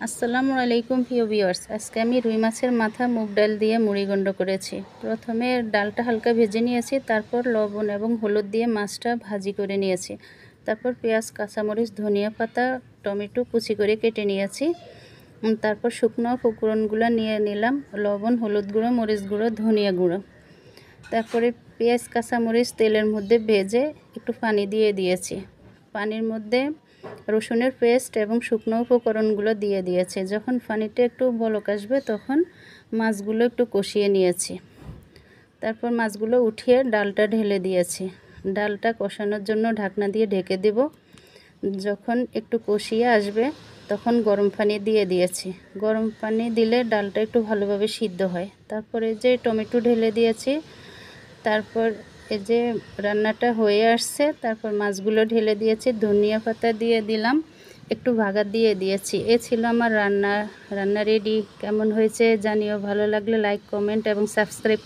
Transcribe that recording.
আসসালামু আলাইকুম প্রিয় ভিউয়ার্স। আজকে আমি রুই মাছের মাথা মুগ ডাল দিয়ে মুড়িঘণ্ট করেছি। প্রথমে ডালটা হালকা ভেজে নিয়েছি, তারপর লবণ এবং হলুদ দিয়ে মাছটা ভাজি করে নিয়েছি। তারপর পেঁয়াজ, কাঁচামরিচ, ধনিয়া পাতা, টমেটো কুচি করে কেটে নিয়েছি। তারপর শুকনো উপকরণগুলো নিয়ে নিলাম: লবণ, হলুদ গুঁড়ো, মরিচ গুঁড়ো, ধনিয়া গুঁড়ো। তারপরে পেঁয়াজ, কাঁচামরিচ তেলের মধ্যে ভেজে একটু পানি দিয়ে দিয়েছি। পানির মধ্যে রসুনের পেস্ট এবং শুকনো উপকরণগুলো দিয়ে দিয়েছি। যখন পানিটা একটু বলক আসবে তখন মাছগুলো একটু কষিয়ে নিয়েছি। তারপর মাছগুলো উঠিয়ে ডালটা ঢেলে দিয়েছি। ডালটা কষানোর জন্য ঢাকনা দিয়ে ঢেকে দেব। যখন একটু কষিয়ে আসবে তখন গরম পানি দিয়ে দিয়েছি। গরম পানি দিলে ডালটা একটু ভালোভাবে সিদ্ধ হয়। তারপরে যে টমেটো ঢেলে দিয়েছি। তারপর এই যে রান্নাটা হয়ে আসছে, তারপর মাছগুলো ঢেলে দিয়েছি, ধনিয়া পাতা দিয়ে দিলাম, একটু বাগার দিয়ে দিয়েছি। এ ছিল আমার রান্না রেডি। কেমন হয়েছে জানিও। ভালো লাগলে লাইক, কমেন্ট এবং সাবস্ক্রাইব